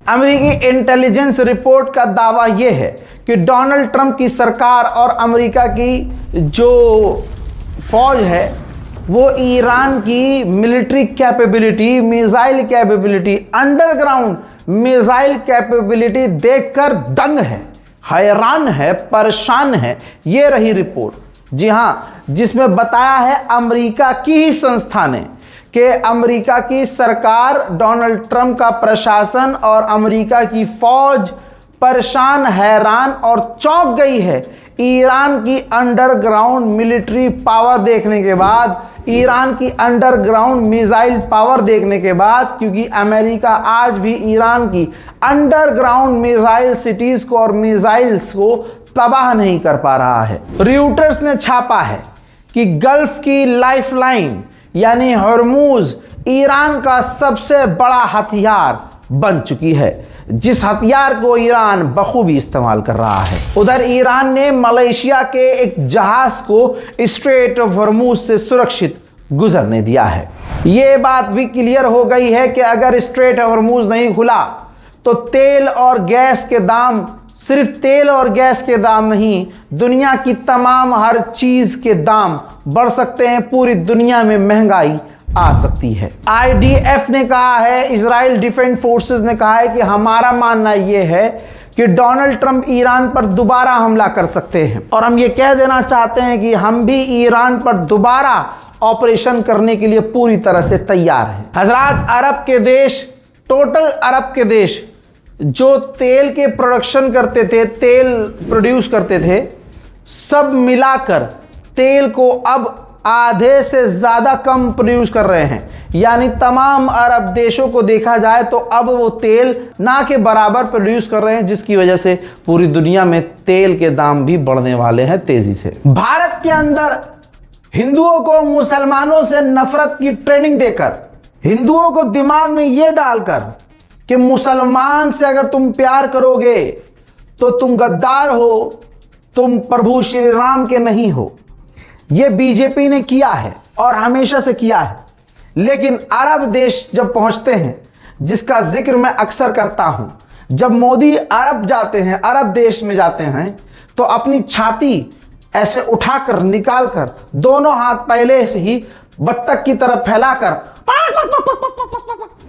अमेरिकी intelligence report का दावा यह है कि डोनाल्ड ट्रंप की सरकार और अमेरिका की जो फौज है वो ईरान की military capability, missile capability, underground missile capability देखकर दंग है, हैरान है, परेशान है। ये रही रिपोर्ट, जी हां, जिसमें बताया है अमेरिका की ही संस्था ने कि अमेरिका की सरकार, डोनाल्ड ट्रंप का प्रशासन और अमेरिका की फौज परेशान, हैरान और चौंक गई है ईरान की अंडरग्राउंड मिलिट्री पावर देखने के बाद, ईरान की अंडरग्राउंड मिसाइल पावर देखने के बाद, क्योंकि अमेरिका आज भी ईरान की अंडरग्राउंड मिसाइल सिटीज को और मिसाइल्स को तबाह नहीं कर पा रहा है। रॉयटर्स ने छापा है कि गल्फ की लाइफलाइन यानी हॉर्मूज ईरान का सबसे बड़ा हथियार बन चुकी है, जिस हथियार को ईरान बखूबी इस्तेमाल कर रहा है। उधर ईरान ने मलेशिया के एक जहाज को स्ट्रेट ऑफ हॉर्मूज से सुरक्षित गुजरने दिया है। यह बात भी क्लियर हो गई है कि अगर स्ट्रेट ऑफ हॉर्मूज नहीं खुला तो तेल और गैस के दाम, सिर्फ तेल और गैस के दाम नहीं, दुनिया की तमाम हर चीज के दाम बढ़ सकते हैं, पूरी दुनिया में महंगाई आ सकती है। IDF ने कहा है, इजराइल डिफेंस फोर्सेस ने कहा है कि हमारा मानना यह है कि डोनाल्ड ट्रंप ईरान पर दोबारा हमला कर सकते हैं, और हम ये कह देना चाहते हैं कि हम भी ईरान पर दोबारा ऑपरेशन करने के लिए पूरी तरह से तैयार हैं। हजरात, अरब के देश, टोटल अरब के देश जो तेल के प्रोडक्शन करते थे, तेल प्रोड्यूस करते थे, सब मिलाकर तेल को अब आधे से ज्यादा कम प्रोड्यूस कर रहे हैं। यानी तमाम अरब देशों को देखा जाए तो अब वो तेल ना के बराबर प्रोड्यूस कर रहे हैं, जिसकी वजह से पूरी दुनिया में तेल के दाम भी बढ़ने वाले हैं तेजी से। भारत के अंदर हिंदुओं को मुसलमानों से नफरत की ट्रेनिंग देकर, हिंदुओं को दिमाग में यह डालकर कि मुसलमान से अगर तुम प्यार करोगे तो तुम गद्दार हो, तुम प्रभु श्री राम के नहीं हो, यह बीजेपी ने किया है और हमेशा से किया है। लेकिन अरब देश जब पहुंचते हैं, जिसका जिक्र मैं अक्सर करता हूं, जब मोदी अरब जाते हैं, अरब देश में जाते हैं, तो अपनी छाती ऐसे उठाकर, निकालकर, दोनों हाथ पहले से ही बत्तख की तरफ फैलाकर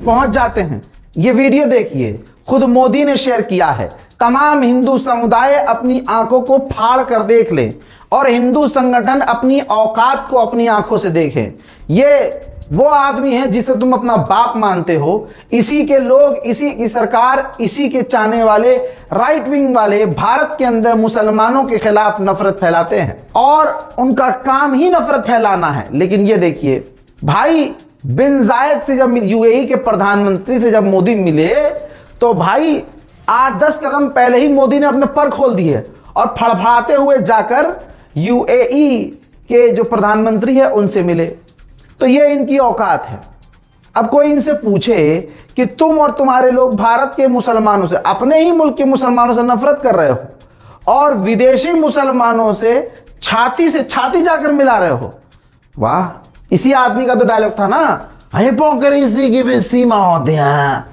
पहुंच जाते हैं। ये वीडियो देखिए, खुद मोदी ने शेयर किया है। तमाम हिंदू समुदाय अपनी आंखों को फाड़ कर देख ले और हिंदू संगठन अपनी औकात को अपनी आंखों से देखें। ये वो आदमी है जिसे तुम अपना बाप मानते हो, इसी के लोग, इसी की सरकार, इसी के चाहने वाले राइट विंग वाले भारत के अंदर मुसलमानों के खिलाफ नफरत फैलाते हैं और उनका काम ही नफरत फैलाना है। लेकिन ये देखिए भाई, बिन जायद से जब UAE के प्रधानमंत्री से जब मोदी मिले तो भाई 8-10 कदम पहले ही मोदी ने अपने पर खोल दिए और फड़फड़ाते हुए जाकर UAE के जो प्रधानमंत्री है उनसे मिले। तो ये इनकी औकात है। अब कोई इनसे पूछे कि तुम और तुम्हारे लोग भारत के मुसलमानों से, अपने ही मुल्क के मुसलमानों से नफरत कर रहे हो और विदेशी मुसलमानों से छाती जाकर मिला रहे हो। वाह, इसी आदमी का तो डायलॉग था ना, हिपोक्रेसी की भी सीमा होती है।